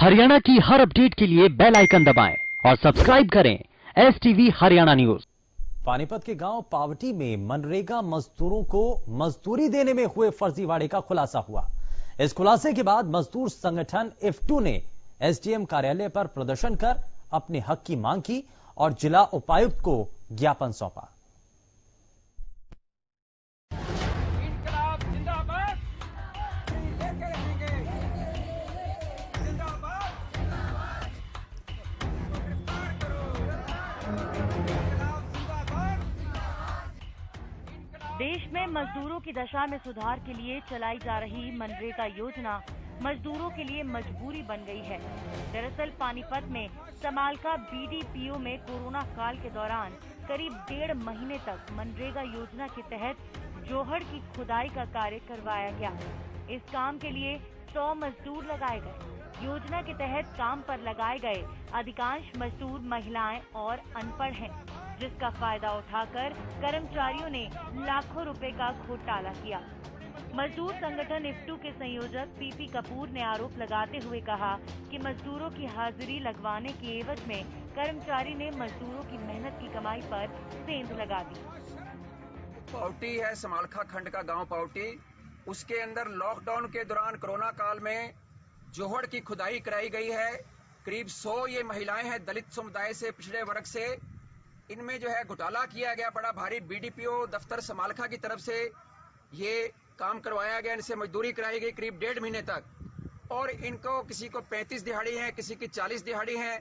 हरियाणा की हर अपडेट के लिए बेल आइकन दबाएं और सब्सक्राइब करें STV हरियाणा न्यूज। पानीपत के गांव पावटी में मनरेगा मजदूरों को मजदूरी देने में हुए फर्जीवाड़े का खुलासा हुआ। इस खुलासे के बाद मजदूर संगठन इफ्टू ने SDM कार्यालय पर प्रदर्शन कर अपने हक की मांग की और जिला उपायुक्त को ज्ञापन सौंपा। देश में मजदूरों की दशा में सुधार के लिए चलाई जा रही मनरेगा योजना मजदूरों के लिए मजबूरी बन गई है। दरअसल पानीपत में समालखा BDPO में कोरोना काल के दौरान करीब 1.5 महीने तक मनरेगा योजना के तहत जोहड़ की खुदाई का कार्य करवाया गया। इस काम के लिए 100 मजदूर लगाए गए। योजना के तहत काम पर लगाए गए अधिकांश मजदूर महिलाएं और अनपढ़ हैं, जिसका फायदा उठाकर कर्मचारियों ने लाखों रुपए का घोटाला किया। मजदूर संगठन इफ्टू के संयोजक PP कपूर ने आरोप लगाते हुए कहा कि मजदूरों की हाजिरी लगवाने के एवज में कर्मचारी ने मजदूरों की मेहनत की कमाई पर सेंध लगा दी। पावटी है समालखा खंड का गांव पावटी, उसके अंदर लॉकडाउन के दौरान कोरोना काल में जोहड़ की खुदाई कराई गई है। करीब 100 ये महिलाएं हैं दलित समुदाय से, पिछड़े वर्ग से। इनमें जो है घोटाला किया गया बड़ा भारी। BDPO दफ्तर समालखा की तरफ से ये काम करवाया गया, इनसे मजदूरी कराई गई करीब 1.5 महीने तक। और इनको किसी को 35 दिहाड़ी है, किसी की 40 दिहाड़ी है,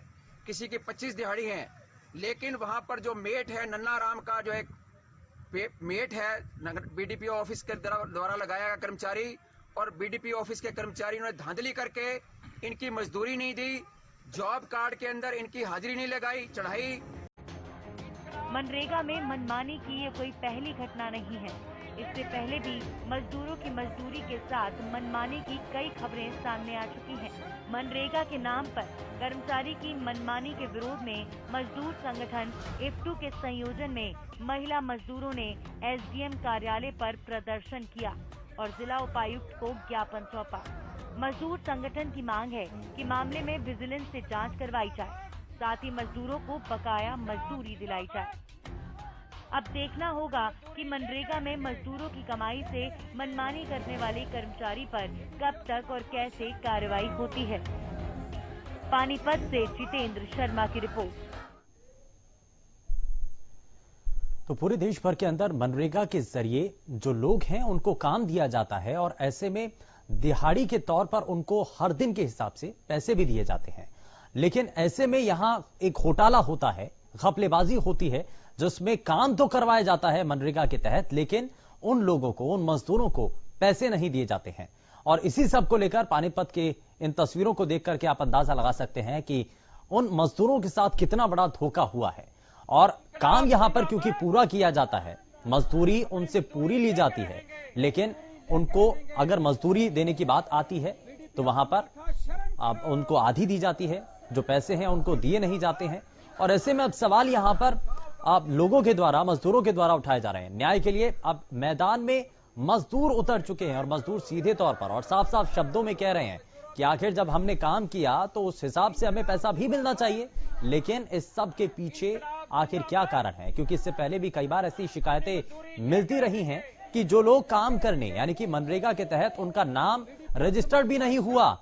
किसी की 25 दिहाड़ी है। लेकिन वहां पर जो मेट है, नन्ना राम का जो एक मेट है, BDPO ऑफिस के द्वारा लगाया गया कर्मचारी, और BDPO ऑफिस के कर्मचारी ने धांधली करके इनकी मजदूरी नहीं दी, जॉब कार्ड के अंदर इनकी हाजिरी नहीं लगाई, चढ़ाई। मनरेगा में मनमानी की ये कोई पहली घटना नहीं है। इससे पहले भी मजदूरों की मजदूरी के साथ मनमानी की कई खबरें सामने आ चुकी हैं। मनरेगा के नाम पर कर्मचारी की मनमानी के विरोध में मजदूर संगठन इफ्टू के संयोजन में महिला मजदूरों ने SDM कार्यालय पर प्रदर्शन किया और जिला उपायुक्त को ज्ञापन सौंपा। मजदूर संगठन की मांग है कि मामले में विजिलेंस से जांच करवाई जाए, साथ ही मजदूरों को बकाया मजदूरी दिलाई जाए। अब देखना होगा कि मनरेगा में मजदूरों की कमाई से मनमानी करने वाले कर्मचारी पर कब तक और कैसे कार्रवाई होती है। पानीपत से जितेंद्र शर्मा की रिपोर्ट। तो पूरे देश भर के अंदर मनरेगा के जरिए जो लोग हैं उनको काम दिया जाता है और ऐसे में दिहाड़ी के तौर पर उनको हर दिन के हिसाब से पैसे भी दिए जाते हैं। लेकिन ऐसे में यहां एक घोटाला होता है, घपलेबाजी होती है, जिसमें काम तो करवाया जाता है मनरेगा के तहत, लेकिन उन लोगों को, उन मजदूरों को पैसे नहीं दिए जाते हैं। और इसी सब को लेकर पानीपत के इन तस्वीरों को देख करके आप अंदाजा लगा सकते हैं कि उन मजदूरों के साथ कितना बड़ा धोखा हुआ है। और काम यहां पर क्योंकि पूरा किया जाता है, मजदूरी उनसे पूरी ली जाती है, लेकिन उनको अगर मजदूरी देने की बात आती है तो वहां पर उनको आधी दी जाती है, जो पैसे हैं उनको दिए नहीं जाते हैं। और ऐसे में अब सवाल यहां पर लोगों के द्वारा, मजदूरों के द्वारा उठाए जा रहे हैं। न्याय के लिए अब मैदान में मजदूर उतर चुके हैं और मजदूर सीधे तौर पर और साफ साफ शब्दों में कह रहे हैं कि आखिर जब हमने काम किया तो उस हिसाब से हमें पैसा भी मिलना चाहिए। लेकिन इस सब के पीछे आखिर क्या कारण है, क्योंकि इससे पहले भी कई बार ऐसी शिकायतें मिलती रही हैं कि जो लोग काम करने यानी कि मनरेगा के तहत उनका नाम रजिस्टर्ड भी नहीं हुआ,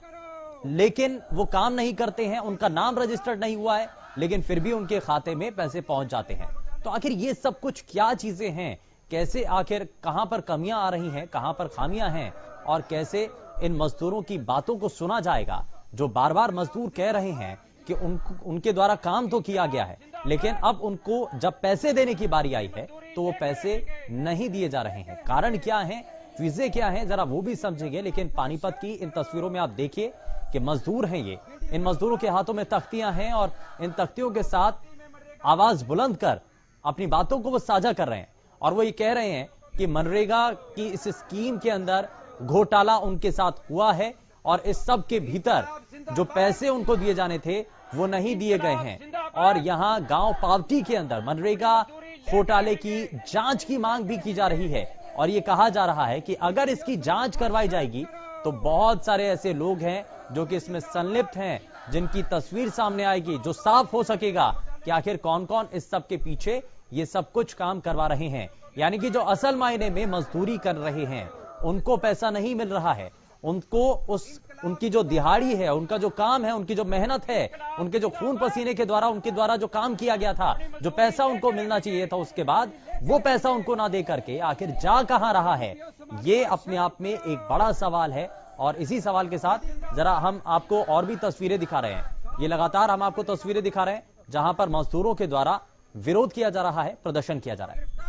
लेकिन वो काम नहीं करते हैं, उनका नाम रजिस्टर्ड नहीं हुआ है, लेकिन फिर भी उनके खाते में पैसे पहुंच जाते हैं। तो आखिर ये सब कुछ क्या चीजें हैं, कैसे आखिर कहां पर कमियां आ रही हैं, कहां पर खामियां हैं, और कैसे इन मजदूरों की बातों को सुना जाएगा, जो बार बार मजदूर कह रहे हैं कि उनके द्वारा काम तो किया गया है, लेकिन अब उनको जब पैसे देने की बारी आई है तो वो पैसे नहीं दिए जा रहे हैं। कारण क्या है, चीजें क्या हैं, जरा वो भी समझेंगे। लेकिन पानीपत की इन तस्वीरों में आप देखिए कि मजदूर हैं ये, इन मजदूरों के हाथों में तख्तियां हैं और इन तख्तियों के साथ आवाज बुलंद कर अपनी बातों को वो साझा कर रहे हैं। और वो ये कह रहे हैं कि मनरेगा की इस स्कीम के अंदर घोटाला उनके साथ हुआ है और इस सब के भीतर जो पैसे उनको दिए जाने थे वो नहीं दिए गए हैं। और यहां गांव पावटी के अंदर मनरेगा घोटाले की जांच की मांग भी की जा रही है और ये कहा जा रहा है कि अगर इसकी जांच करवाई जाएगी तो बहुत सारे ऐसे लोग हैं जो कि इसमें संलिप्त हैं, जिनकी तस्वीर सामने आएगी, जो साफ हो सकेगा कि आखिर कौन कौन इस सब के पीछे ये सब कुछ काम करवा रहे हैं। यानी कि जो असल मायने में मजदूरी कर रहे हैं, उनको पैसा नहीं मिल रहा है, उनको उनकी जो दिहाड़ी है, उनका जो काम है, उनकी जो मेहनत है, उनके जो खून पसीने के द्वारा उनके द्वारा जो काम किया गया था, जो पैसा उनको मिलना चाहिए था, उसके बाद वो पैसा उनको ना दे करके आखिर जा कहां रहा है, ये अपने आप में एक बड़ा सवाल है। और इसी सवाल के साथ जरा हम आपको और भी तस्वीरें दिखा रहे हैं। ये लगातार हम आपको तस्वीरें दिखा रहे हैं जहां पर मजदूरों के द्वारा विरोध किया जा रहा है, प्रदर्शन किया जा रहा है।